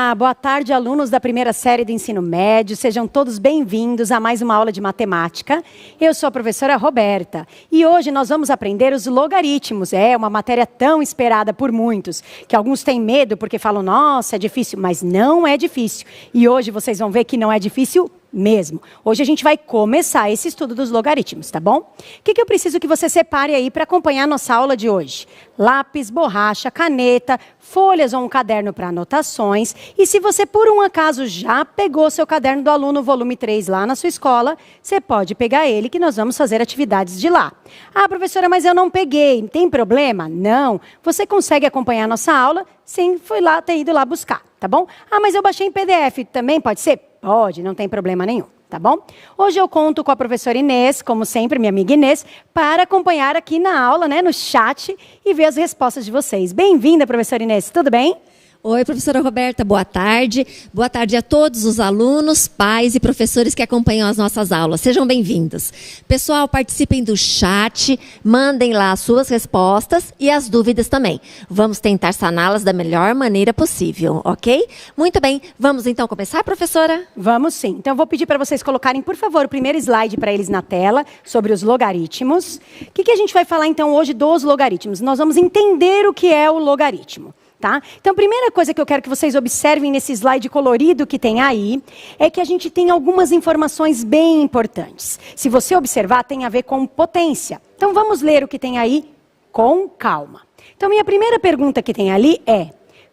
Olá, boa tarde, alunos da primeira série do ensino médio. Sejam todos bem-vindos a mais uma aula de matemática. Eu sou a professora Roberta e hoje nós vamos aprender os logaritmos. É uma matéria tão esperada por muitos, que alguns têm medo porque falam, nossa, é difícil, mas não é difícil. E hoje vocês vão ver que não é difícil mesmo. Hoje a gente vai começar esse estudo dos logaritmos, tá bom? O que eu preciso que você separe aí para acompanhar a nossa aula de hoje? Lápis, borracha, caneta, folhas ou um caderno para anotações. E se você, por um acaso, já pegou seu caderno do aluno volume 3 lá na sua escola, você pode pegar ele que nós vamos fazer atividades de lá. Ah, professora, mas eu não peguei. Tem problema? Não. Você consegue acompanhar a nossa aula sem ter ido lá buscar, tá bom? Ah, mas eu baixei em PDF. Também pode ser? Pode, não tem problema nenhum, tá bom? Hoje eu conto com a professora Inês, como sempre, minha amiga Inês, para acompanhar aqui na aula, no chat, e ver as respostas de vocês. Bem-vinda, professora Inês, tudo bem? Oi, professora Roberta, boa tarde. Boa tarde a todos os alunos, pais e professores que acompanham as nossas aulas. Sejam bem-vindos. Pessoal, participem do chat, mandem lá as suas respostas e as dúvidas também. Vamos tentar saná-las da melhor maneira possível, ok? Muito bem, vamos então começar, professora? Vamos sim. Então eu vou pedir para vocês colocarem, por favor, o primeiro slide para eles na tela, sobre os logaritmos. O que a gente vai falar então hoje dos logaritmos? Nós vamos entender o que é o logaritmo. Tá? Então, a primeira coisa que eu quero que vocês observem nesse slide colorido que tem aí, é que a gente tem algumas informações bem importantes. Se você observar, tem a ver com potência. Então, vamos ler o que tem aí com calma. Então, minha primeira pergunta que tem ali é,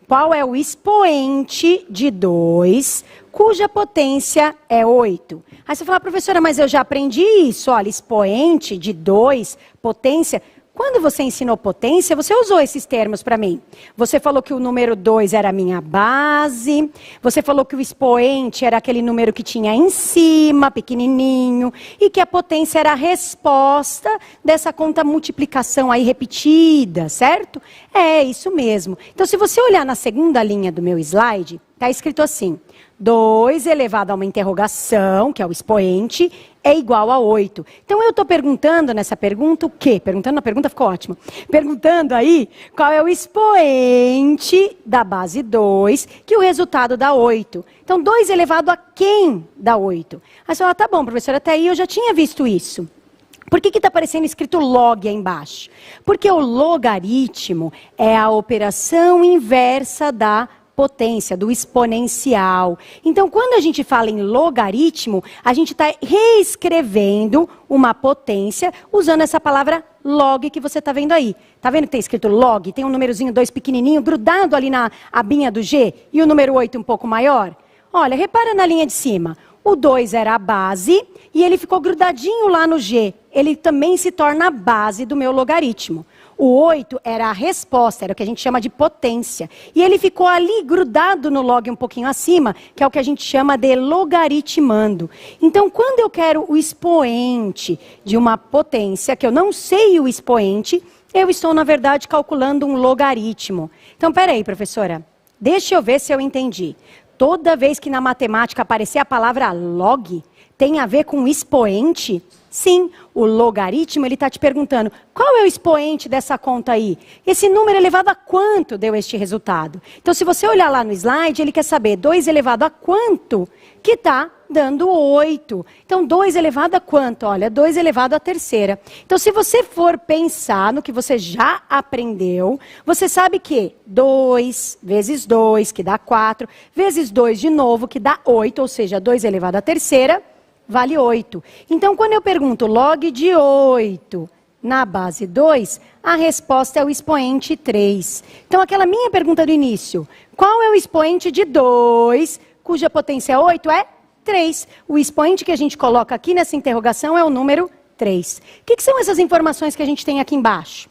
qual é o expoente de 2, cuja potência é 8? Aí você fala, professora, mas eu já aprendi isso. Olha, expoente de 2, potência... Quando você ensinou potência, você usou esses termos para mim. Você falou que o número 2 era a minha base. Você falou que o expoente era aquele número que tinha em cima, pequenininho. E que a potência era a resposta dessa conta multiplicação aí repetida, certo? É, isso mesmo. Então, se você olhar na segunda linha do meu slide, está escrito assim. 2 elevado a uma interrogação, que é o expoente, é igual a 8. Então, eu estou perguntando nessa pergunta o quê? Perguntando na pergunta ficou ótimo. Perguntando aí qual é o expoente da base 2, que o resultado dá 8. Então, 2 elevado a quem dá 8? Aí você fala, tá bom, professora, até aí eu já tinha visto isso. Por que está aparecendo escrito log aí embaixo? Porque o logaritmo é a operação inversa da potência, do exponencial. Então, quando a gente fala em logaritmo, a gente está reescrevendo uma potência usando essa palavra log que você está vendo aí. Está vendo que tem escrito log? Tem um númerozinho 2 pequenininho grudado ali na abinha do G e o número 8 um pouco maior? Olha, repara na linha de cima. O 2 era a base e ele ficou grudadinho lá no G. Ele também se torna a base do meu logaritmo. O 8 era a resposta, era o que a gente chama de potência. E ele ficou ali grudado no log um pouquinho acima, que é o que a gente chama de logaritmando. Então, quando eu quero o expoente de uma potência, que eu não sei o expoente, eu estou, na verdade, calculando um logaritmo. Então, peraí, professora, deixa eu ver se eu entendi. Toda vez que na matemática aparecer a palavra log, tem a ver com expoente? Sim, o logaritmo, ele está te perguntando, qual é o expoente dessa conta aí? Esse número elevado a quanto deu este resultado? Então, se você olhar lá no slide, ele quer saber 2 elevado a quanto que está dando 8. Então, 2 elevado a quanto? Olha, 2 elevado à terceira. Então, se você for pensar no que você já aprendeu, você sabe que 2 vezes 2, que dá 4, vezes 2 de novo, que dá 8, ou seja, 2 elevado à terceira, vale 8. Então, quando eu pergunto log de 8 na base 2, a resposta é o expoente 3. Então, aquela minha pergunta do início, qual é o expoente de 2, cuja potência é 8? É 3. O expoente que a gente coloca aqui nessa interrogação é o número 3. O que são essas informações que a gente tem aqui embaixo?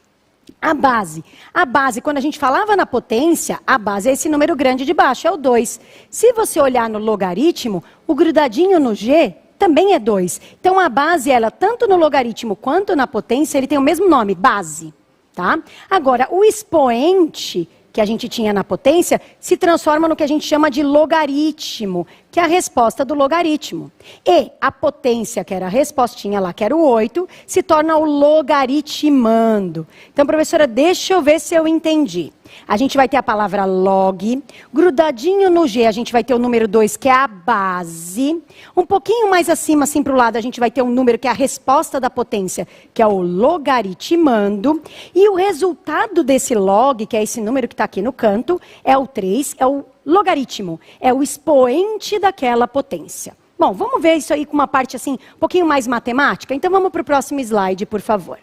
A base. A base, quando a gente falava na potência, a base é esse número grande de baixo, é o 2. Se você olhar no logaritmo, o grudadinho no G também é 2. Então, a base, ela, tanto no logaritmo quanto na potência, ele tem o mesmo nome, base. Tá? Agora, o expoente que a gente tinha na potência se transforma no que a gente chama de logaritmo, que é a resposta do logaritmo. E a potência, que era a respostinha lá, que era o 8, se torna o logaritmando. Então, professora, deixa eu ver se eu entendi. A gente vai ter a palavra log, grudadinho no G, a gente vai ter o número 2, que é a base. Um pouquinho mais acima, assim para o lado, a gente vai ter um número que é a resposta da potência, que é o logaritmando. E o resultado desse log, que é esse número que está aqui no canto, é o 3, é o logaritmo, é o expoente daquela potência. Bom, vamos ver isso aí com uma parte assim, um pouquinho mais matemática? Então vamos para o próximo slide, por favor.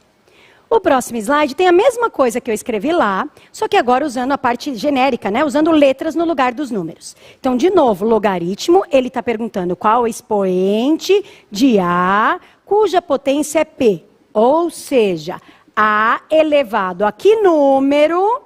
O próximo slide tem a mesma coisa que eu escrevi lá, só que agora usando a parte genérica, né? Usando letras no lugar dos números. Então, de novo, logaritmo, ele está perguntando qual é o expoente de A, cuja potência é P. Ou seja, A elevado a que número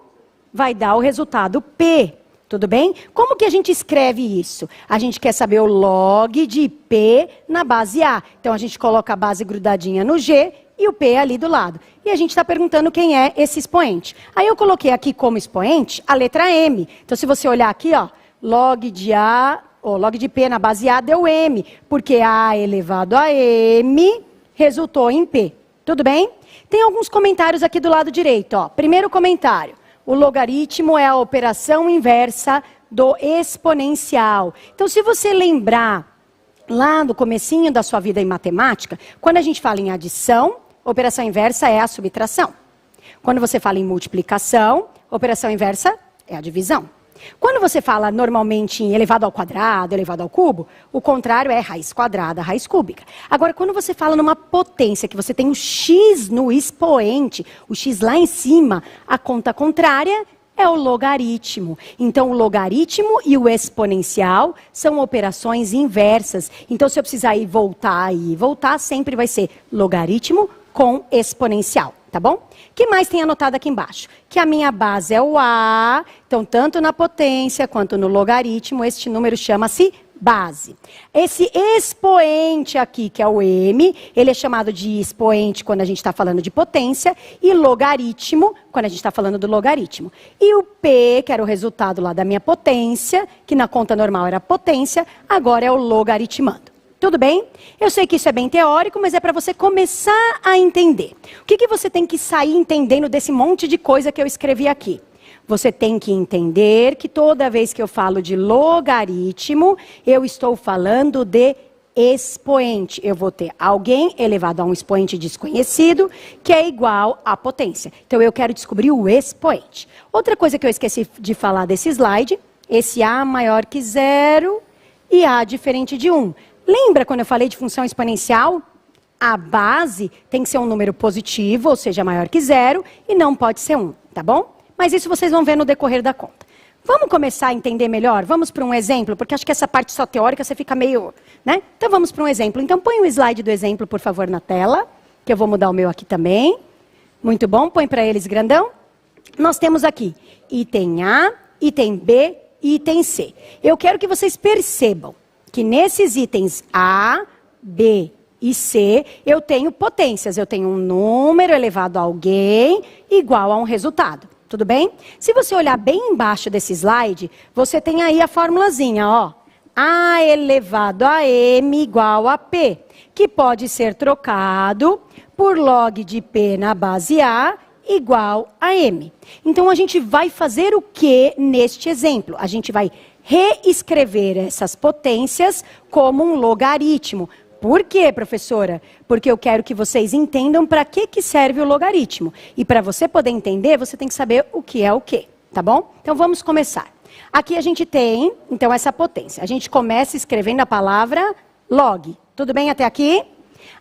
vai dar o resultado P. Tudo bem? Como que a gente escreve isso? A gente quer saber o log de P na base A. Então, a gente coloca a base grudadinha no G e o P ali do lado. E a gente está perguntando quem é esse expoente. Aí eu coloquei aqui como expoente a letra M. Então, se você olhar aqui, ó, log de A, ou log de P na base A deu M, porque A elevado a M resultou em P. Tudo bem? Tem alguns comentários aqui do lado direito, ó. Primeiro comentário. O logaritmo é a operação inversa do exponencial. Então, se você lembrar lá no comecinho da sua vida em matemática, quando a gente fala em adição, operação inversa é a subtração. Quando você fala em multiplicação, operação inversa é a divisão. Quando você fala normalmente em elevado ao quadrado, elevado ao cubo, o contrário é raiz quadrada, raiz cúbica. Agora, quando você fala numa potência, que você tem o x no expoente, o x lá em cima, a conta contrária é o logaritmo. Então, o logaritmo e o exponencial são operações inversas. Então, se eu precisar ir voltar, sempre vai ser logaritmo com exponencial, tá bom? O que mais tem anotado aqui embaixo? Que a minha base é o A, então tanto na potência quanto no logaritmo, este número chama-se base. Esse expoente aqui, que é o M, ele é chamado de expoente quando a gente está falando de potência, e logaritmo quando a gente está falando do logaritmo. E o P, que era o resultado lá da minha potência, que na conta normal era potência, agora é o logaritmando. Tudo bem? Eu sei que isso é bem teórico, mas é para você começar a entender. O que você tem que sair entendendo desse monte de coisa que eu escrevi aqui? Você tem que entender que toda vez que eu falo de logaritmo, eu estou falando de expoente. Eu vou ter alguém elevado a um expoente desconhecido, que é igual à potência. Então, eu quero descobrir o expoente. Outra coisa que eu esqueci de falar desse slide, esse A maior que 0 e A diferente de 1. Lembra quando eu falei de função exponencial? A base tem que ser um número positivo, ou seja, maior que 0, e não pode ser 1, tá bom? Mas isso vocês vão ver no decorrer da conta. Vamos começar a entender melhor? Vamos para um exemplo, porque acho que essa parte só teórica você fica meio, né? Então vamos para um exemplo. Então põe o slide do exemplo, por favor, na tela, que eu vou mudar o meu aqui também. Muito bom, põe para eles grandão. Nós temos aqui item A, item B e item C. Eu quero que vocês percebam que nesses itens A, B e C, eu tenho potências. Eu tenho um número elevado a alguém igual a um resultado. Tudo bem? Se você olhar bem embaixo desse slide, você tem aí a formulazinha, ó. A elevado a M igual a P, que pode ser trocado por log de P na base A igual a M. Então, a gente vai fazer o que neste exemplo? A gente vai reescrever essas potências como um logaritmo. Por quê, professora? Porque eu quero que vocês entendam para que serve o logaritmo. E para você poder entender, você tem que saber o que é o quê, tá bom? Então, vamos começar. Aqui a gente tem, então, essa potência. A gente começa escrevendo a palavra log. Tudo bem até aqui?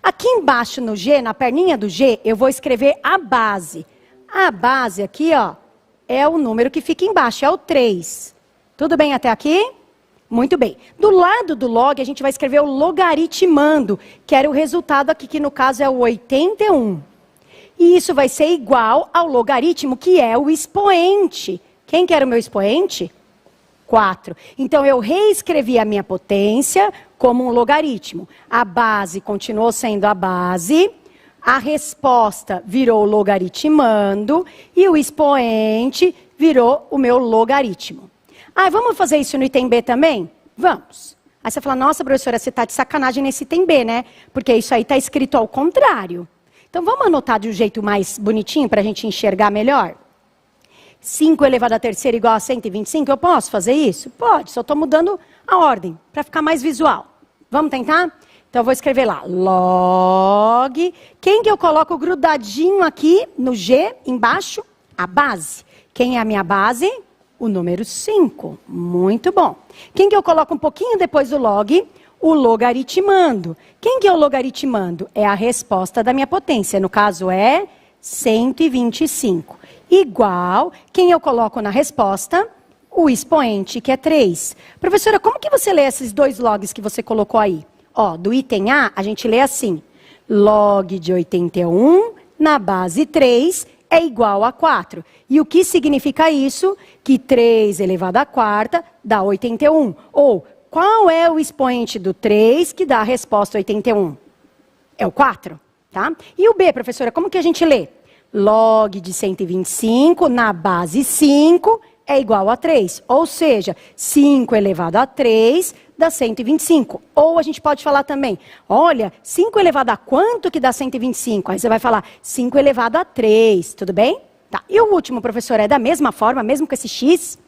Aqui embaixo no G, na perninha do G, eu vou escrever a base. A base aqui, ó, é o número que fica embaixo, é o 3. Tudo bem até aqui? Muito bem. Do lado do log, a gente vai escrever o logaritmando, que era o resultado aqui, que no caso é o 81. E isso vai ser igual ao logaritmo, que é o expoente. Quem que era o meu expoente? 4. Então, eu reescrevi a minha potência como um logaritmo. A base continuou sendo a base, a resposta virou logaritmando e o expoente virou o meu logaritmo. Ah, vamos fazer isso no item B também? Vamos. Aí você fala, nossa, professora, você está de sacanagem nesse item B, né? Porque isso aí está escrito ao contrário. Então, vamos anotar de um jeito mais bonitinho para a gente enxergar melhor? 5 elevado à terceira igual a 125, eu posso fazer isso? Pode, só estou mudando a ordem, para ficar mais visual. Vamos tentar? Então, eu vou escrever lá, log. Quem que eu coloco grudadinho aqui no G, embaixo? A base. Quem é a minha base? O número 5. Muito bom. Quem que eu coloco um pouquinho depois do log? O logaritmando. Quem que é o logaritmando? É a resposta da minha potência. No caso, é 125. Igual, quem eu coloco na resposta? O expoente, que é 3. Professora, como que você lê esses dois logs que você colocou aí? Ó, do item A gente lê assim. Log de 81 na base 3 é igual a 4. E o que significa isso? Que 3 elevado à quarta dá 81. Ou, qual é o expoente do 3 que dá a resposta 81? É o 4, tá? E o B, professora, como que a gente lê? Log de 125 na base 5 é igual a 3. Ou seja, 5 elevado a 3 dá 125. Ou a gente pode falar também, olha, 5 elevado a quanto que dá 125? Aí você vai falar 5 elevado a 3, tudo bem? Tá. E o último, professor, é da mesma forma, mesmo com esse x?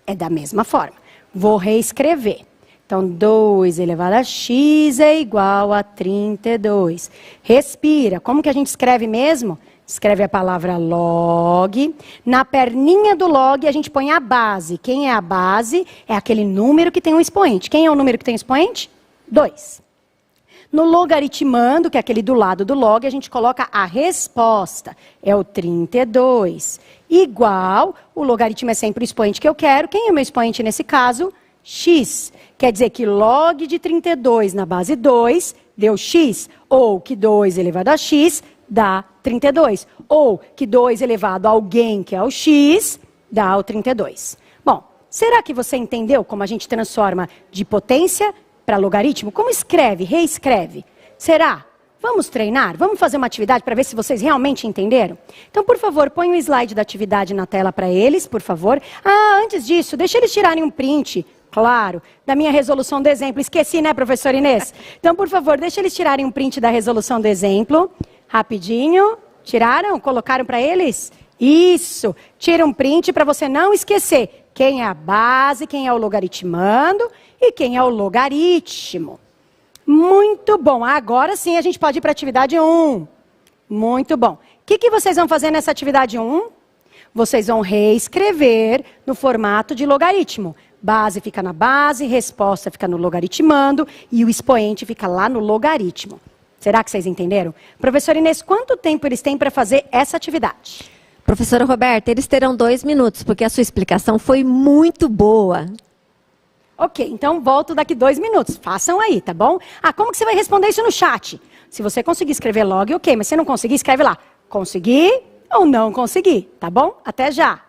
É da mesma forma. Vou reescrever. Então, 2 elevado a x é igual a 32. Respira. Como que a gente escreve mesmo? Escreve a palavra log. Na perninha do log, a gente põe a base. Quem é a base? É aquele número que tem um expoente. Quem é o número que tem um expoente? 2. No logaritmando, que é aquele do lado do log, a gente coloca a resposta. É o 32. Igual, o logaritmo é sempre o expoente que eu quero. Quem é o meu expoente nesse caso? X. Quer dizer que log de 32 na base 2 deu x. Ou que 2 elevado a x dá 32. Ou que 2 elevado a alguém, que é o x, dá o 32. Bom, será que você entendeu como a gente transforma de potência para logaritmo? Como escreve, reescreve? Será? Vamos treinar? Vamos fazer uma atividade para ver se vocês realmente entenderam? Então, por favor, põe o slide da atividade na tela para eles, por favor. Ah, antes disso, deixa eles tirarem um print, claro, da minha resolução do exemplo. Esqueci, né, professor Inês? Então, por favor, deixa eles tirarem um print da resolução do exemplo. Rapidinho. Tiraram? Colocaram para eles? Isso. Tira um print para você não esquecer quem é a base, quem é o logaritmando e quem é o logaritmo. Muito bom. Agora sim a gente pode ir para a atividade 1. Muito bom. O que vocês vão fazer nessa atividade 1? Vocês vão reescrever no formato de logaritmo. Base fica na base, resposta fica no logaritmando e o expoente fica lá no logaritmo. Será que vocês entenderam? Professora Inês, quanto tempo eles têm para fazer essa atividade? Professora Roberta, eles terão 2 minutos, porque a sua explicação foi muito boa. Ok, então volto daqui 2 minutos. Façam aí, tá bom? Ah, como que você vai responder isso no chat? Se você conseguir escrever log, ok. Mas se não conseguir, escreve lá. Consegui ou não consegui, tá bom? Até já!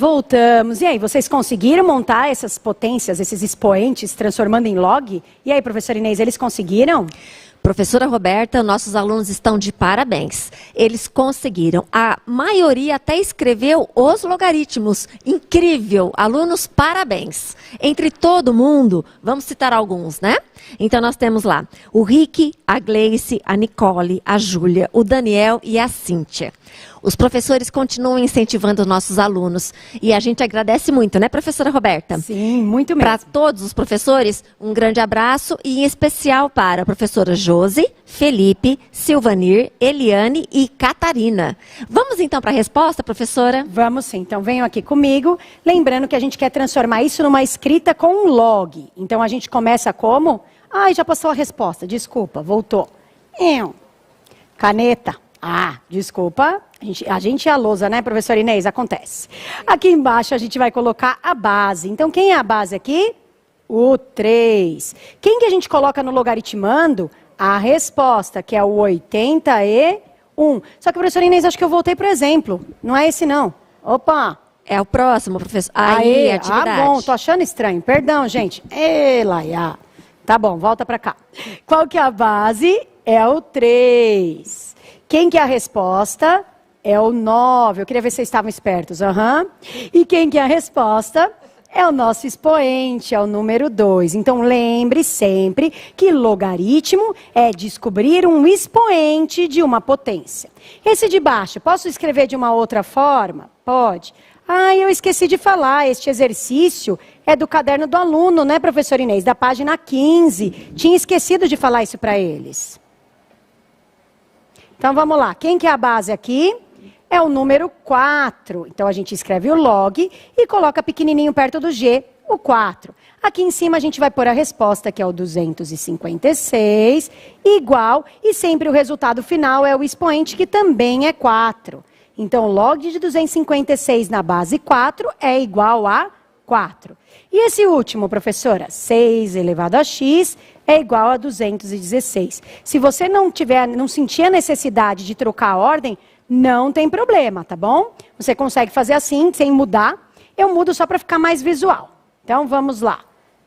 Voltamos. E aí, vocês conseguiram montar essas potências, esses expoentes, transformando em log? E aí, professora Inês, eles conseguiram? Professora Roberta, nossos alunos estão de parabéns. Eles conseguiram. A maioria até escreveu os logaritmos. Incrível! Alunos, parabéns. Entre todo mundo, vamos citar alguns, né? Então, nós temos lá o Rick, a Gleice, a Nicole, a Júlia, o Daniel e a Cíntia. Os professores continuam incentivando nossos alunos. E a gente agradece muito, né, professora Roberta? Sim, muito mesmo. Para todos os professores, um grande abraço e em especial para a professora Josi, Felipe, Silvanir, Eliane e Catarina. Vamos então para a resposta, professora? Vamos sim. Então venham aqui comigo. Lembrando que a gente quer transformar isso numa escrita com um log. Então a gente começa como? Ai, já passou a resposta. Desculpa, voltou. Caneta. Ah, desculpa. A gente é a lousa, né, professora Inês? Acontece. Aqui embaixo a gente vai colocar a base. Então, quem é a base aqui? O 3. Quem que a gente coloca no logaritmando? A resposta, que é o 81. Só que, professora Inês, acho que eu voltei para o exemplo. Não é esse, não. Opa! É o próximo, professor. Aí, atividade. Ah, bom, tô achando estranho. Perdão, gente. Laia. Tá bom, volta para cá. Qual que é a base? É o 3. Quem que é a resposta? É o 9. Eu queria ver se vocês estavam espertos. E quem que é a resposta? É o nosso expoente, é o número 2. Então, lembre sempre que logaritmo é descobrir um expoente de uma potência. Esse de baixo, posso escrever de uma outra forma? Pode. Ah, eu esqueci de falar, este exercício é do caderno do aluno, né, professora Inês? Da página 15. Tinha esquecido de falar isso para eles. Então, vamos lá. Quem que é a base aqui? É o número 4. Então, a gente escreve o log e coloca pequenininho perto do G, o 4. Aqui em cima, a gente vai pôr a resposta, que é o 256, igual, e sempre o resultado final é o expoente, que também é 4. Então, log de 256 na base 4 é igual a 4. E esse último, professora? 6 elevado a x é igual a 216. Se você não sentir a necessidade de trocar a ordem, não tem problema, tá bom? Você consegue fazer assim, sem mudar. Eu mudo só para ficar mais visual. Então, vamos lá.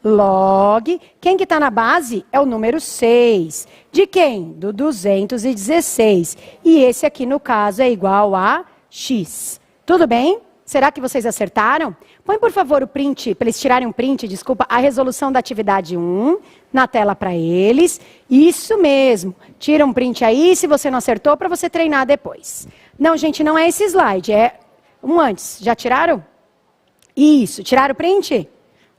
Log, quem que está na base? É o número 6. De quem? Do 216. E esse aqui, no caso, é igual a x. Tudo bem? Será que vocês acertaram? Põe, por favor, o print, para eles tirarem um print, desculpa, a resolução da atividade 1 na tela para eles. Isso mesmo. Tira um print aí, se você não acertou, para você treinar depois. Não, gente, não é esse slide, é um antes. Já tiraram? Isso. Tiraram o print?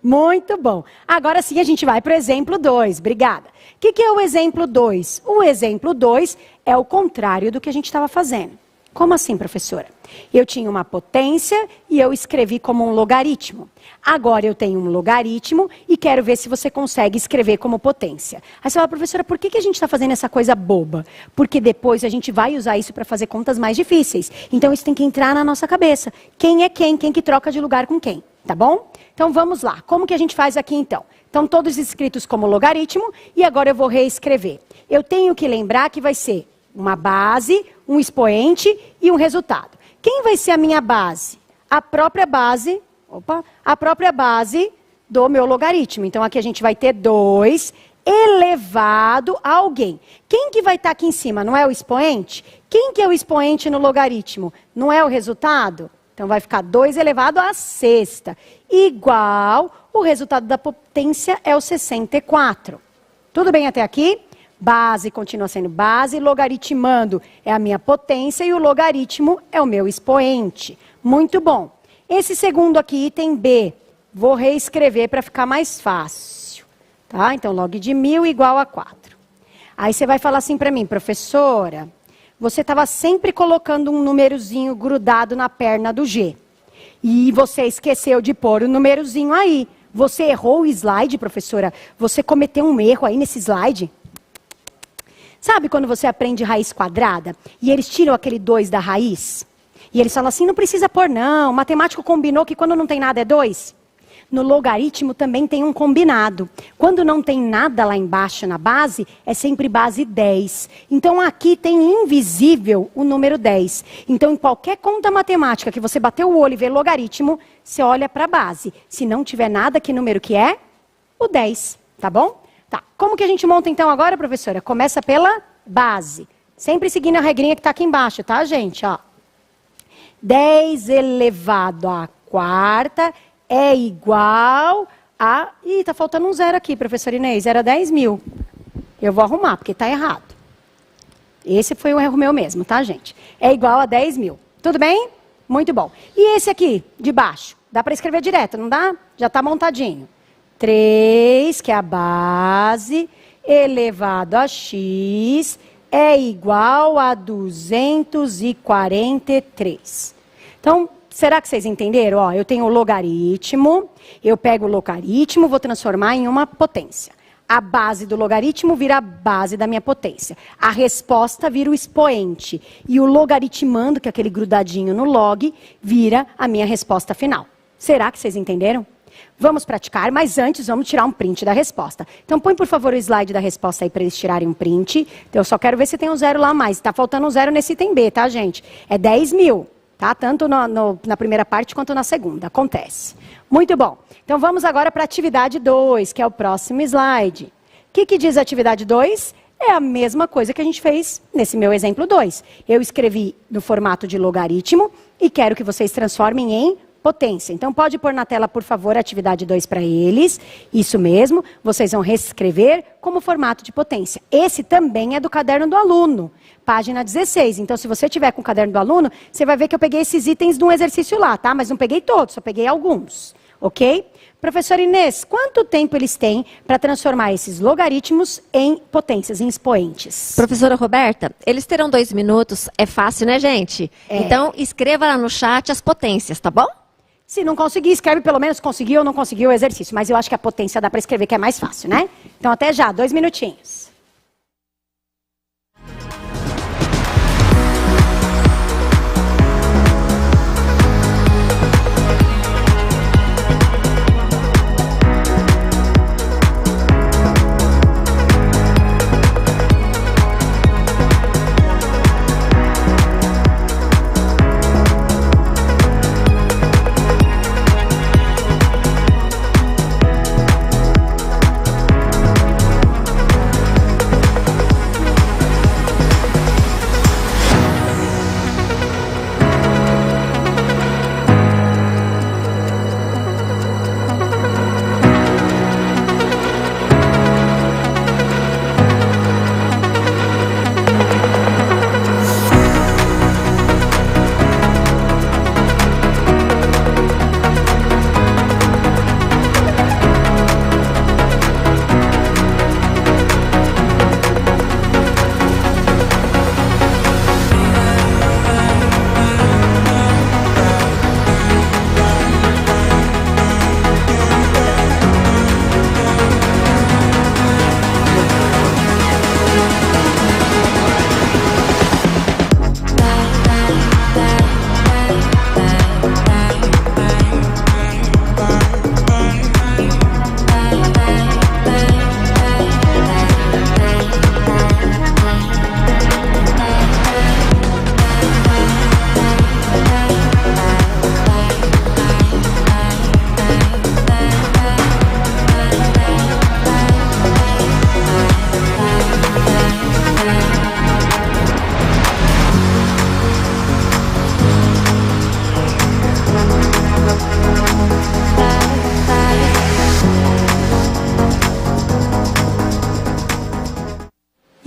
Muito bom. Agora sim a gente vai para o exemplo 2. Obrigada. O que é o exemplo 2? O exemplo 2 é o contrário do que a gente estava fazendo. Como assim, professora? Eu tinha uma potência e eu escrevi como um logaritmo. Agora eu tenho um logaritmo e quero ver se você consegue escrever como potência. Aí você fala, professora, por que a gente está fazendo essa coisa boba? Porque depois a gente vai usar isso para fazer contas mais difíceis. Então isso tem que entrar na nossa cabeça. Quem é quem? Quem que troca de lugar com quem? Tá bom? Então vamos lá. Como que a gente faz aqui então? Então todos escritos como logaritmo e agora eu vou reescrever. Eu tenho que lembrar que vai ser uma base, um expoente e um resultado. Quem vai ser a minha base? A própria base do meu logaritmo. Então, aqui a gente vai ter 2 elevado a alguém. Quem que vai estar aqui em cima? Não é o expoente? Quem que é o expoente no logaritmo? Não é o resultado? Então, vai ficar 2 elevado à sexta. Igual, o resultado da potência é o 64. Tudo bem até aqui? Base continua sendo base, logaritmando é a minha potência e o logaritmo é o meu expoente. Muito bom. Esse segundo aqui, item B, vou reescrever para ficar mais fácil. Tá? Então, log de 1000 igual a 4. Aí você vai falar assim para mim, professora, você estava sempre colocando um númerozinho grudado na perna do G. E você esqueceu de pôr o númerozinho aí. Você errou o slide, professora? Você cometeu um erro aí nesse slide? Sabe quando você aprende raiz quadrada e eles tiram aquele 2 da raiz? E eles falam assim, não precisa pôr não, o matemático combinou que quando não tem nada é 2. No logaritmo também tem um combinado. Quando não tem nada lá embaixo na base, é sempre base 10. Então aqui tem invisível o número 10. Então em qualquer conta matemática que você bater o olho e ver logaritmo, você olha para a base. Se não tiver nada, que número que é? O 10, tá bom? Tá. Como que a gente monta então agora, professora? Começa pela base. Sempre seguindo a regrinha que está aqui embaixo, tá, gente? Ó. 10 elevado à quarta é igual a... Ih, tá faltando um zero aqui, professora Inês. Era 10 mil. Eu vou arrumar, porque tá errado. Esse foi o erro meu mesmo, tá, gente? É igual a 10 mil. Tudo bem? Muito bom. E esse aqui, de baixo? Dá para escrever direto, não dá? Já tá montadinho. 3, que é a base, elevado a x... é igual a 243. Então, será que vocês entenderam? Ó, eu tenho o logaritmo, eu pego o logaritmo, vou transformar em uma potência. A base do logaritmo vira a base da minha potência. A resposta vira o expoente. E o logaritmando, que é aquele grudadinho no log, vira a minha resposta final. Será que vocês entenderam? Vamos praticar, mas antes vamos tirar um print da resposta. Então põe, por favor, o slide da resposta aí para eles tirarem um print. Então eu só quero ver se tem um zero lá a mais. Está faltando um zero nesse item B, tá, gente? É 10 mil, tá? Tanto na primeira parte quanto na segunda. Acontece. Muito bom. Então vamos agora para a atividade 2, que é o próximo slide. O que diz a atividade 2? É a mesma coisa que a gente fez nesse meu exemplo 2. Eu escrevi no formato de logaritmo e quero que vocês transformem em potência. Então, pode pôr na tela, por favor, a atividade 2 para eles. Isso mesmo, vocês vão reescrever como formato de potência. Esse também é do caderno do aluno, página 16. Então, se você tiver com o caderno do aluno, você vai ver que eu peguei esses itens de um exercício lá, tá? Mas não peguei todos, só peguei alguns, ok? Professora Inês, quanto tempo eles têm para transformar esses logaritmos em potências, em expoentes? Professora Roberta, eles terão 2 minutos, é fácil, né, gente? É. Então, escreva lá no chat as potências, tá bom? Se não conseguir, escreve pelo menos conseguiu ou não conseguiu o exercício. Mas eu acho que a potência dá para escrever, que é mais fácil, né? Então, até já, 2 minutinhos.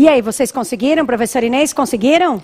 E aí, vocês conseguiram? Professora Inês, conseguiram?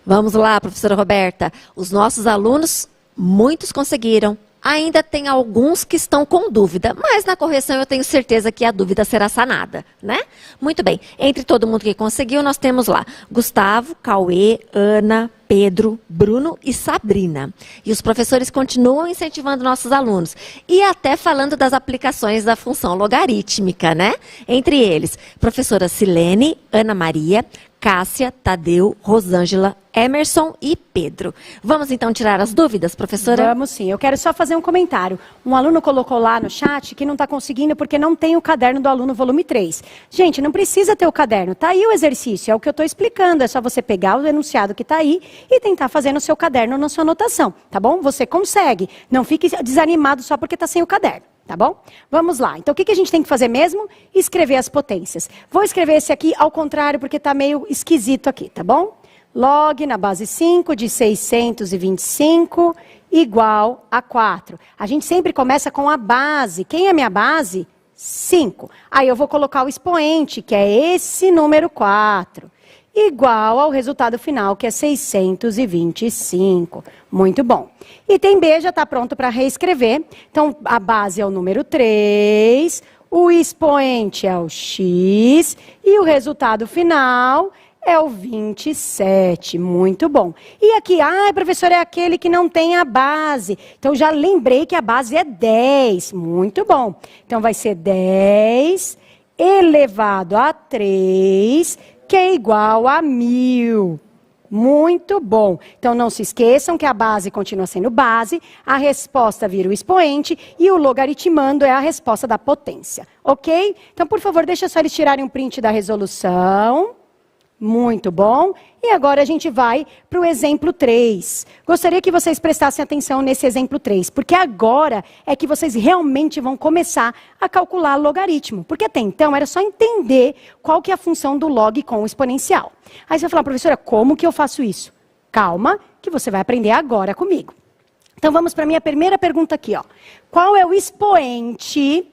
Vamos lá, professora Roberta. Os nossos alunos, muitos conseguiram. Ainda tem alguns que estão com dúvida, mas na correção eu tenho certeza que a dúvida será sanada, né? Muito bem. Entre todo mundo que conseguiu, nós temos lá Gustavo, Cauê, Ana, Pedro, Bruno e Sabrina. E os professores continuam incentivando nossos alunos. E até falando das aplicações da função logarítmica, né? Entre eles, professora Silene, Ana Maria, Cássia, Tadeu, Rosângela, Emerson e Pedro. Vamos então tirar as dúvidas, professora? Vamos sim. Eu quero só fazer um comentário. Um aluno colocou lá no chat que não está conseguindo porque não tem o caderno do aluno volume 3. Gente, não precisa ter o caderno. Tá aí o exercício, é o que eu estou explicando. É só você pegar o enunciado que está aí e tentar fazer no seu caderno, na sua anotação, tá bom? Você consegue. Não fique desanimado só porque está sem o caderno. Tá bom? Vamos lá. Então, o que a gente tem que fazer mesmo? Escrever as potências. Vou escrever esse aqui ao contrário, porque está meio esquisito aqui, tá bom? Log na base 5 de 625 igual a 4. A gente sempre começa com a base. Quem é minha base? 5. Aí eu vou colocar o expoente, que é esse número 4. Igual ao resultado final, que é 625. Muito bom. Item B já está pronto para reescrever. Então, a base é o número 3, o expoente é o x e o resultado final é o 27. Muito bom. E aqui, professor, é aquele que não tem a base. Então, já lembrei que a base é 10. Muito bom. Então, vai ser 10 elevado a 3, que é igual a 1000. Muito bom. Então, não se esqueçam que a base continua sendo base, a resposta vira o expoente e o logaritmando é a resposta da potência. Ok? Então, por favor, deixa só eles tirarem um print da resolução. Muito bom. E agora a gente vai para o exemplo 3. Gostaria que vocês prestassem atenção nesse exemplo 3, porque agora é que vocês realmente vão começar a calcular logaritmo. Porque até então era só entender qual que é a função do log com o exponencial. Aí você vai falar, professora, como que eu faço isso? Calma, que você vai aprender agora comigo. Então vamos para a minha primeira pergunta aqui, ó. Qual é o expoente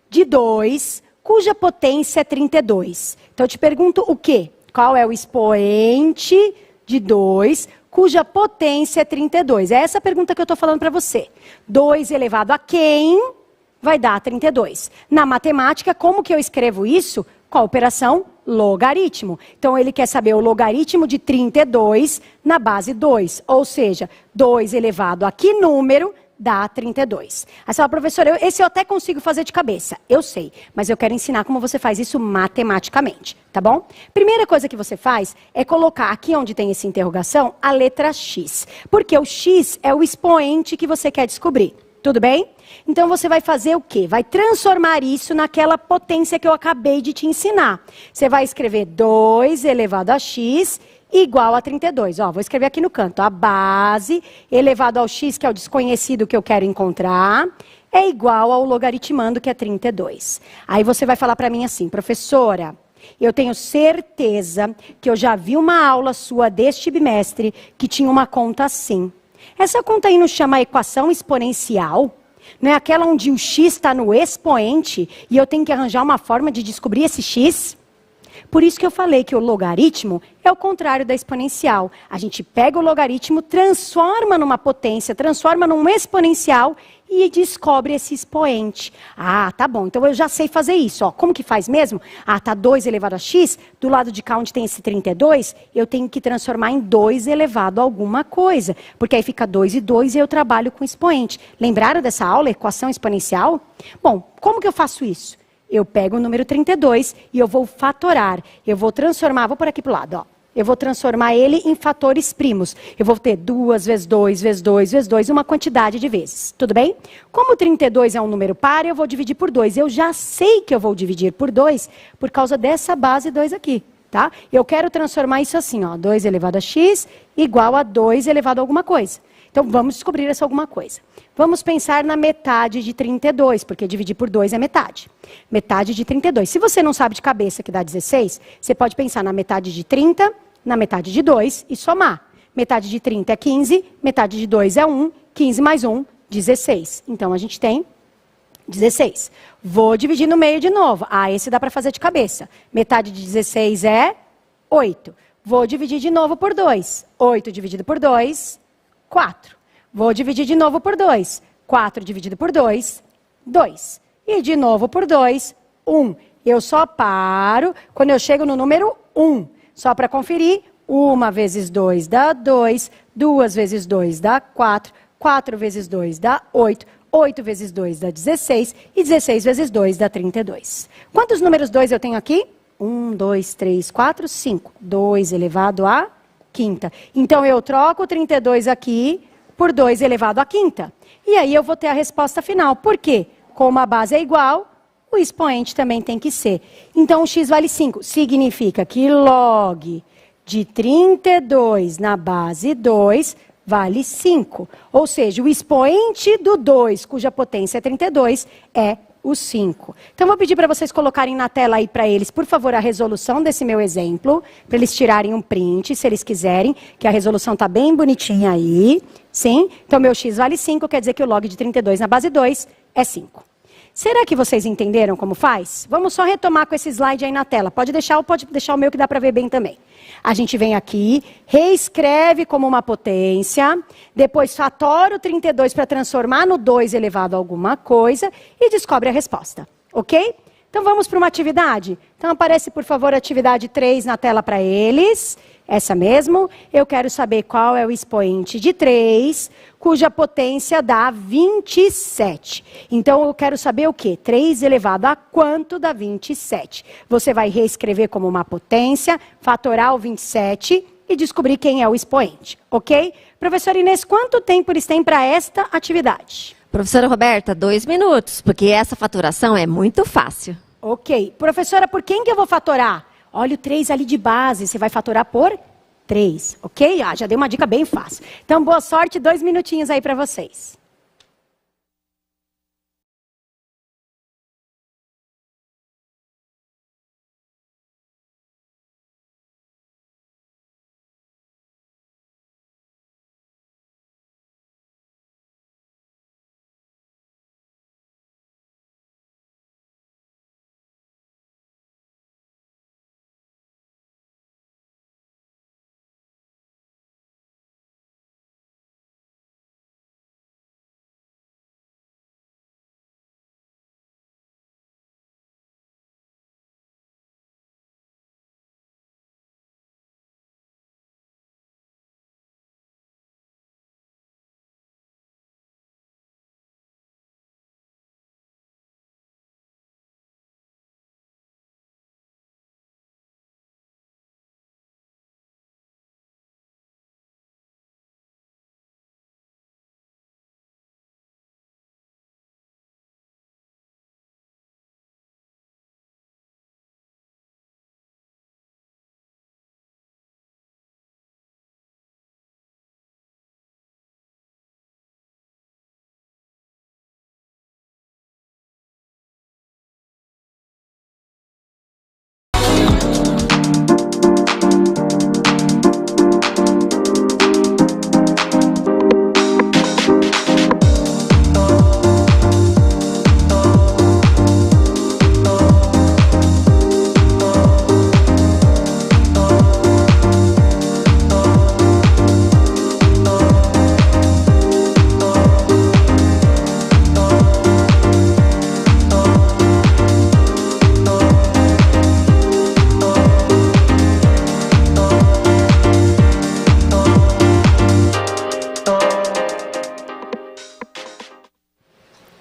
de 2 cuja potência é 32? Então eu te pergunto o quê? Qual é o expoente de 2, cuja potência é 32? É essa a pergunta que eu estou falando para você. 2 elevado a quem vai dar 32? Na matemática, como que eu escrevo isso? Com a operação logaritmo. Então, ele quer saber o logaritmo de 32 na base 2. Ou seja, 2 elevado a que número dá 32. Aí você fala, professora, esse eu até consigo fazer de cabeça. Eu sei, mas eu quero ensinar como você faz isso matematicamente, tá bom? Primeira coisa que você faz é colocar aqui onde tem essa interrogação a letra x. Porque o x é o expoente que você quer descobrir. Tudo bem? Então você vai fazer o quê? Vai transformar isso naquela potência que eu acabei de te ensinar. Você vai escrever 2 elevado a x igual a 32. Ó, vou escrever aqui no canto. A base elevado ao x, que é o desconhecido que eu quero encontrar, é igual ao logaritmando, que é 32. Aí você vai falar para mim assim, professora, eu tenho certeza que eu já vi uma aula sua deste bimestre que tinha uma conta assim. Essa conta aí não chama equação exponencial? Não é aquela onde o x está no expoente e eu tenho que arranjar uma forma de descobrir esse x? Por isso que eu falei que o logaritmo é o contrário da exponencial. A gente pega o logaritmo, transforma numa potência, transforma num exponencial e descobre esse expoente. Ah, tá bom, então eu já sei fazer isso. Ó. Como que faz mesmo? Ah, tá 2 elevado a x, do lado de cá onde tem esse 32, eu tenho que transformar em 2 elevado a alguma coisa. Porque aí fica 2 e 2 e eu trabalho com expoente. Lembraram dessa aula, equação exponencial? Bom, como que eu faço isso? Eu pego o número 32 e eu vou fatorar. Eu vou transformar, vou por aqui para o lado, ó. Eu vou transformar ele em fatores primos. Eu vou ter 2 vezes 2 vezes 2 vezes 2, uma quantidade de vezes. Tudo bem? Como 32 é um número par, eu vou dividir por 2. Eu já sei que eu vou dividir por 2 por causa dessa base 2 aqui. Tá? Eu quero transformar isso assim, ó. 2 elevado a x igual a 2 elevado a alguma coisa. Então, vamos descobrir essa alguma coisa. Vamos pensar na metade de 32, porque dividir por 2 é metade. Metade de 32. Se você não sabe de cabeça que dá 16, você pode pensar na metade de 30, na metade de 2 e somar. Metade de 30 é 15, metade de 2 é 1, 15 mais 1, 16. Então, a gente tem 16. Vou dividir no meio de novo. Ah, esse dá para fazer de cabeça. Metade de 16 é 8. Vou dividir de novo por 2. 8 dividido por 2... 4. Vou dividir de novo por 2. 4 dividido por 2, 2. E de novo por 2, 1. Eu só paro quando eu chego no número 1. Só para conferir, 1 vezes 2 dá 2, 2 vezes 2 dá 4, 4 vezes 2 dá 8, 8 vezes 2 dá 16 e 16 vezes 2 dá 32. Quantos números 2 eu tenho aqui? 1, 2, 3, 4, 5. 2 elevado a quinta. Então, eu troco o 32 aqui por 2 elevado à quinta. E aí eu vou ter a resposta final. Por quê? Como a base é igual, o expoente também tem que ser. Então, o x vale 5. Significa que log de 32 na base 2 vale 5. Ou seja, o expoente do 2, cuja potência é 32, é o 5. Então, vou pedir para vocês colocarem na tela aí para eles, por favor, a resolução desse meu exemplo, para eles tirarem um print, se eles quiserem, que a resolução está bem bonitinha aí. Sim? Então, meu x vale 5, quer dizer que o log de 32 na base 2 é 5. Será que vocês entenderam como faz? Vamos só retomar com esse slide aí na tela. Pode deixar o meu que dá para ver bem também. A gente vem aqui, reescreve como uma potência, depois fatora o 32 para transformar no 2 elevado a alguma coisa e descobre a resposta. Ok? Então vamos para uma atividade? Então aparece, por favor, a atividade 3 na tela para eles. Essa mesmo. Eu quero saber qual é o expoente de 3, cuja potência dá 27. Então, eu quero saber o quê? 3 elevado a quanto dá 27? Você vai reescrever como uma potência, fatorar o 27 e descobrir quem é o expoente. Ok? Professora Inês, quanto tempo eles têm para esta atividade? Professora Roberta, 2 minutos, porque essa faturação é muito fácil. Ok. Professora, por quem que eu vou fatorar? Olha o 3 ali de base, você vai fatorar por 3, ok? Já dei uma dica bem fácil. Então, boa sorte, 2 minutinhos aí para vocês.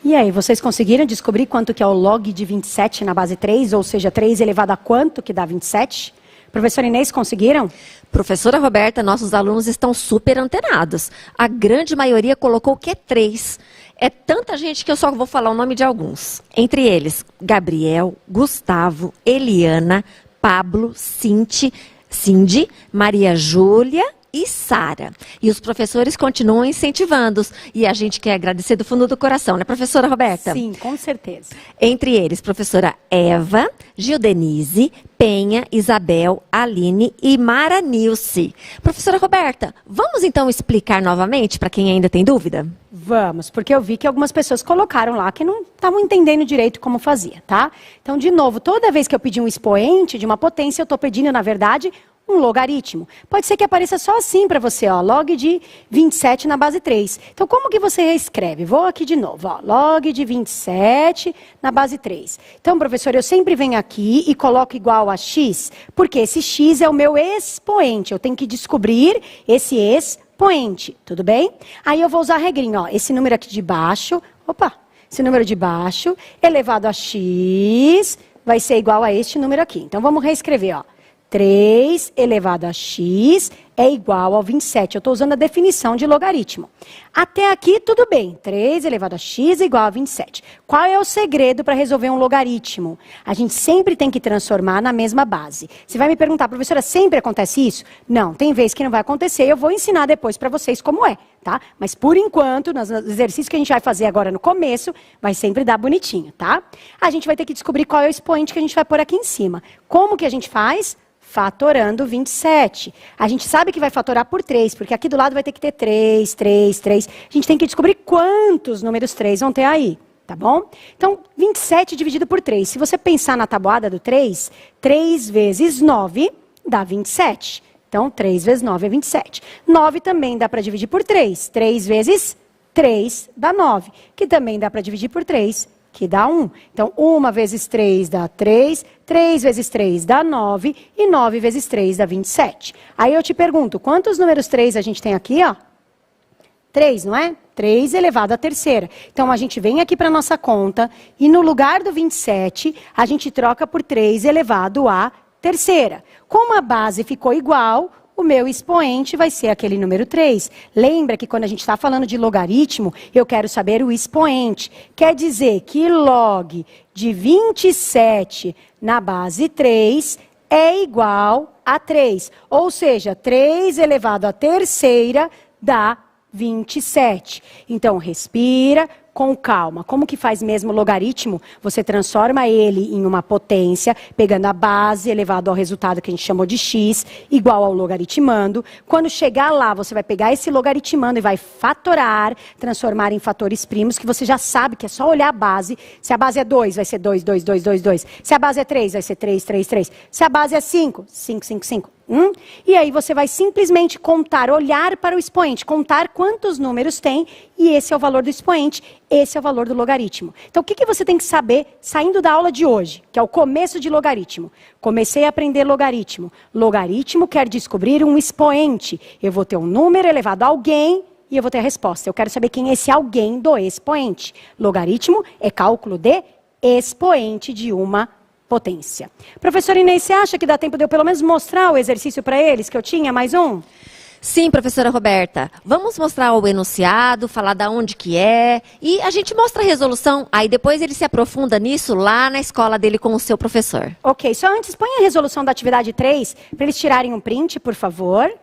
E aí, vocês conseguiram descobrir quanto que é o log de 27 na base 3? Ou seja, 3 elevado a quanto que dá 27? Professora Inês, conseguiram? Professora Roberta, nossos alunos estão super antenados. A grande maioria colocou que é 3. É tanta gente que eu só vou falar o nome de alguns. Entre eles, Gabriel, Gustavo, Eliana, Pablo, Cindy, Maria Júlia e Sara. E os professores continuam incentivando-os. E a gente quer agradecer do fundo do coração, né, professora Roberta? Sim, com certeza. Entre eles, professora Eva, Gildenise, Penha, Isabel, Aline e Mara Nilce. Professora Roberta, vamos então explicar novamente para quem ainda tem dúvida? Vamos, porque eu vi que algumas pessoas colocaram lá que não estavam entendendo direito como fazia, tá? Então, de novo, toda vez que eu pedir um expoente de uma potência, eu estou pedindo, na verdade, um logaritmo. Pode ser que apareça só assim para você, ó, log de 27 na base 3. Então, como que você escreve? Vou aqui de novo, ó, log de 27 na base 3. Então, professor, eu sempre venho aqui e coloco igual a x, porque esse x é o meu expoente. Eu tenho que descobrir esse expoente, tudo bem? Aí eu vou usar a regrinha, ó, esse número aqui de baixo, esse número de baixo, elevado a x, vai ser igual a este número aqui. Então, vamos reescrever, ó. 3 elevado a x é igual ao 27. Eu estou usando a definição de logaritmo. Até aqui, tudo bem. 3 elevado a x é igual a 27. Qual é o segredo para resolver um logaritmo? A gente sempre tem que transformar na mesma base. Você vai me perguntar, professora, sempre acontece isso? Não, tem vezes que não vai acontecer. Eu vou ensinar depois para vocês como é, tá? Mas, por enquanto, nos exercícios que a gente vai fazer agora no começo, vai sempre dar bonitinho, tá? A gente vai ter que descobrir qual é o expoente que a gente vai pôr aqui em cima. Como que a gente faz? Fatorando 27. A gente sabe que vai fatorar por 3, porque aqui do lado vai ter que ter 3, 3, 3. A gente tem que descobrir quantos números 3 vão ter aí, tá bom? Então, 27 dividido por 3. Se você pensar na tabuada do 3, 3 vezes 9 dá 27. Então, 3 vezes 9 é 27. 9 também dá para dividir por 3. 3 vezes 3 dá 9, que também dá para dividir por 3, que dá 1. Então, 1 vezes 3 dá 3, 3 vezes 3 dá 9, e 9 vezes 3 dá 27. Aí eu te pergunto, quantos números 3 a gente tem aqui, ó? 3, não é? 3 elevado à terceira. Então, a gente vem aqui para a nossa conta, e no lugar do 27, a gente troca por 3 elevado à terceira. Como a base ficou igual, o meu expoente vai ser aquele número 3. Lembra que quando a gente está falando de logaritmo, eu quero saber o expoente. Quer dizer que log de 27 na base 3 é igual a 3. Ou seja, 3 elevado à terceira dá 27. Então, respira com calma. Como que faz mesmo o logaritmo? Você transforma ele em uma potência, pegando a base elevado ao resultado que a gente chamou de x, igual ao logaritmando. Quando chegar lá, você vai pegar esse logaritmando e vai fatorar, transformar em fatores primos, que você já sabe que é só olhar a base. Se a base é 2, vai ser 2, 2, 2, 2, 2. Se a base é 3, vai ser 3, 3, 3. Se a base é 5, 5, 5, 5. E aí você vai simplesmente contar, olhar para o expoente, contar quantos números tem, e esse é o valor do expoente, esse é o valor do logaritmo. Então, o que você tem que saber saindo da aula de hoje, que é o começo de logaritmo? Comecei a aprender logaritmo. Logaritmo quer descobrir um expoente. Eu vou ter um número elevado a alguém e eu vou ter a resposta. Eu quero saber quem é esse alguém do expoente. Logaritmo é cálculo de expoente de uma potência. Professora Inês, você acha que dá tempo de eu pelo menos mostrar o exercício para eles, que eu tinha, mais um? Sim, professora Roberta. Vamos mostrar o enunciado, falar da onde que é, e a gente mostra a resolução, aí depois ele se aprofunda nisso lá na escola dele com o seu professor. Ok, só antes põe a resolução da atividade 3, para eles tirarem um print, por favor.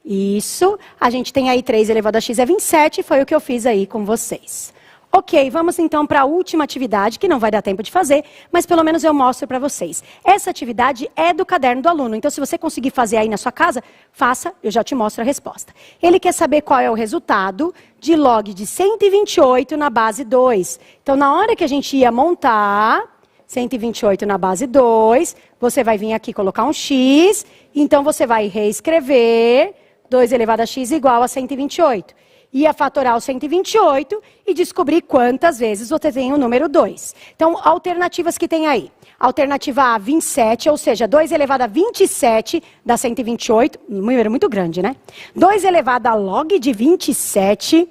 Isso, a gente tem aí 3 elevado a x é 27, foi o que eu fiz aí com vocês. Ok, vamos então para a última atividade, que não vai dar tempo de fazer, mas pelo menos eu mostro para vocês. Essa atividade é do caderno do aluno, então se você conseguir fazer aí na sua casa, faça, eu já te mostro a resposta. Ele quer saber qual é o resultado de log de 128 na base 2. Então, na hora que a gente ia montar 128 na base 2, você vai vir aqui colocar um x, então você vai reescrever 2 elevado a x igual a 128. Ia fatorar o 128 e descobrir quantas vezes você tem o número 2. Então, alternativas que tem aí. Alternativa A, 27, ou seja, 2 elevado a 27 dá 128. Um número muito grande, né? 2 elevado a log de 27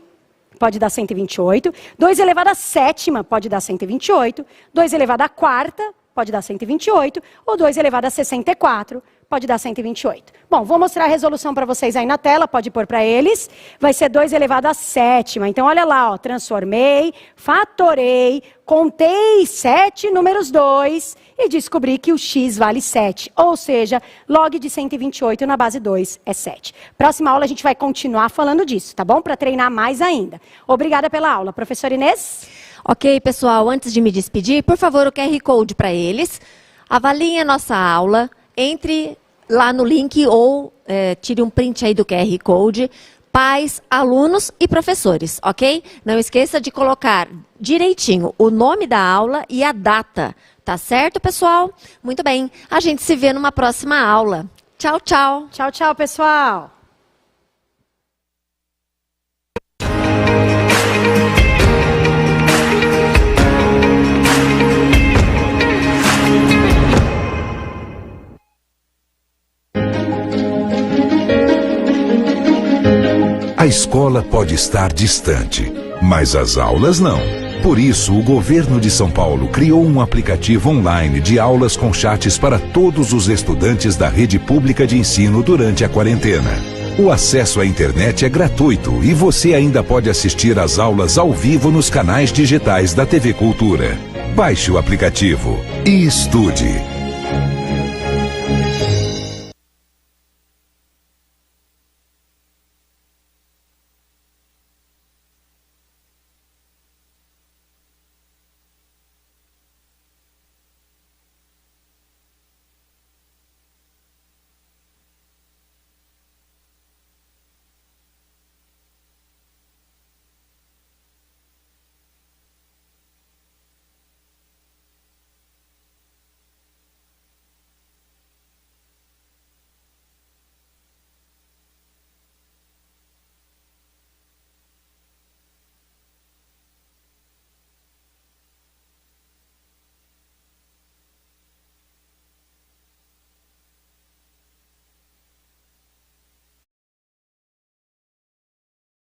pode dar 128. 2 elevado a sétima pode dar 128. 2 elevado a quarta pode dar 128. Ou 2 elevado a 64 pode dar 128. Bom, vou mostrar a resolução para vocês aí na tela, pode pôr para eles. Vai ser 2 elevado à sétima. Então, olha lá, ó, transformei, fatorei, contei 7 números 2 e descobri que o x vale 7. Ou seja, log de 128 na base 2 é 7. Próxima aula a gente vai continuar falando disso, tá bom? Para treinar mais ainda. Obrigada pela aula. Professora Inês? Ok, pessoal, antes de me despedir, por favor, o QR Code para eles. Avaliem a nossa aula. Entre lá no link ou tire um print aí do QR Code, pais, alunos e professores, ok? Não esqueça de colocar direitinho o nome da aula e a data, tá certo, pessoal? Muito bem, a gente se vê numa próxima aula. Tchau, tchau. Tchau, tchau, pessoal. A escola pode estar distante, mas as aulas não. Por isso, o governo de São Paulo criou um aplicativo online de aulas com chats para todos os estudantes da rede pública de ensino durante a quarentena. O acesso à internet é gratuito e você ainda pode assistir às aulas ao vivo nos canais digitais da TV Cultura. Baixe o aplicativo e estude.